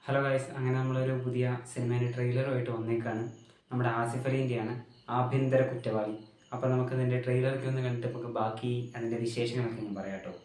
Hello guys, അങ്ങനെ നമ്മളൊരു പുതിയ സിനിമേൻ്റെ ട്രെയിലറുമായിട്ട് വന്നേക്കാണ്. നമ്മുടെ ആസിഫ് അലീൻ്റെയാണ് ആഭ്യന്തര കുറ്റവാളി. അപ്പോൾ നമുക്ക് ഇതിൻ്റെ ട്രെയിലറൊക്കെ ഒന്ന് കണ്ടിട്ട് നമുക്ക് ബാക്കി അതിൻ്റെ വിശേഷങ്ങളൊക്കെ ഞാൻ പറയാം കേട്ടോ.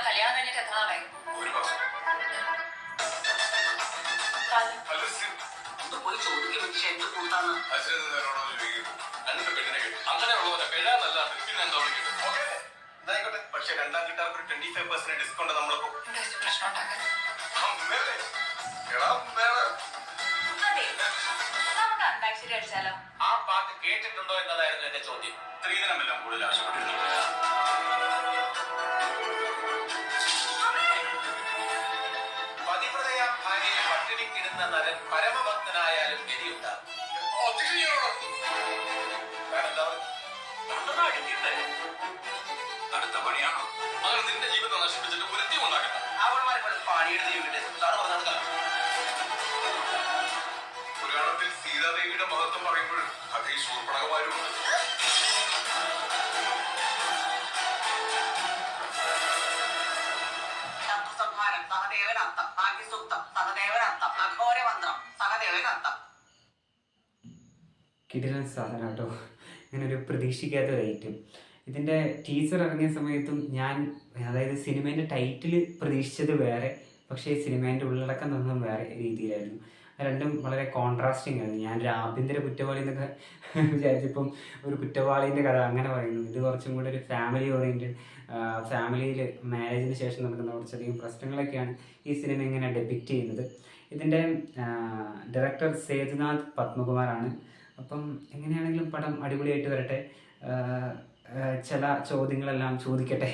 കല്യാണം കഴിഞ്ഞിട്ട് എത്ര നാളായി? പോയി ചോദിക്കും എന്ത് കൂട്ടാന്ന്. പക്ഷെ രണ്ടാം കിട്ടാർക്ക് ഒരു 25% ഡിസ്കൗണ്ട് നമ്മളിപ്പോ പ്രശ്നം ഉണ്ടാക്കാൻ നമുക്ക് അന്താക്ഷരി അടിച്ചാലോ? ആ പാട്ട് കേട്ടിട്ടുണ്ടോ എന്നതായിരുന്നു എന്റെ ചോദ്യം. സ്ത്രീധനമെല്ലാം കൂടുതൽ ആവശ്യപ്പെട്ടിരുന്നു. പതിവ്രതയാം ഭാര്യയെ പട്ടിണിക്കിടുന്ന നരൻ പരമഭക്തനായാലും ഗതിയുണ്ടാകും. അടുത്ത പണിയാണോ? അങ്ങനെ നിന്റെ ജീവിതം നശിപ്പിച്ചിട്ട് വൃത്തിയും ഉണ്ടാക്കണം. അവന്മാരെ പണിയെടുത്ത് ജീവിക്കട്ടെ. പുരാണത്തിൽ സീതാദേവിയുടെ മഹത്വം പറയുമ്പോൾ അതേ ശൂർപ്പണകമാരുമുണ്ട്. ശത്രുസംഹാരം സഹദേവനർത്ഥം, ഭാഗ്യസൂക്തം സഹദേവനർത്ഥം, അഘോരമന്ത്രം സഹദേവനർത്ഥം. കിടിലൻ സാധനം കേട്ടോ. ഇങ്ങനെ ഒരു പ്രതീക്ഷിക്കാത്ത ഒരു ഐറ്റം. ഇതിൻ്റെ ടീസർ ഇറങ്ങിയ സമയത്തും ഞാൻ, അതായത് സിനിമേൻ്റെ ടൈറ്റിൽ പ്രതീക്ഷിച്ചത് വേറെ, പക്ഷേ സിനിമേൻ്റെ ഉള്ളടക്കം തന്നതും വേറെ രീതിയിലായിരുന്നു. രണ്ടും വളരെ കോൺട്രാസ്റ്റിംഗ് ആയിരുന്നു. ഞാനൊരു ആഭ്യന്തര കുറ്റവാളി എന്നൊക്കെ വിചാരിച്ചപ്പം ഒരു കുറ്റവാളീൻ്റെ കഥ അങ്ങനെ പറയുന്നു. ഇത് കുറച്ചും കൂടെ ഒരു ഫാമിലി ഓറിയൻറ്റഡ്, ഫാമിലിയിൽ മാരേജിന് ശേഷം നടക്കുന്ന കുറച്ചധികം പ്രശ്നങ്ങളൊക്കെയാണ് ഈ സിനിമ ഇങ്ങനെ ഡെപിക്റ്റ് ചെയ്യുന്നത്. ഇതിൻ്റെ ഡയറക്ടർ സേതുനാഥ് പത്മകുമാറാണ്. അപ്പം എങ്ങനെയാണെങ്കിലും പടം അടിപൊളിയായിട്ട് വരട്ടെ. ചില ചോദ്യങ്ങളെല്ലാം ചോദിക്കട്ടെ.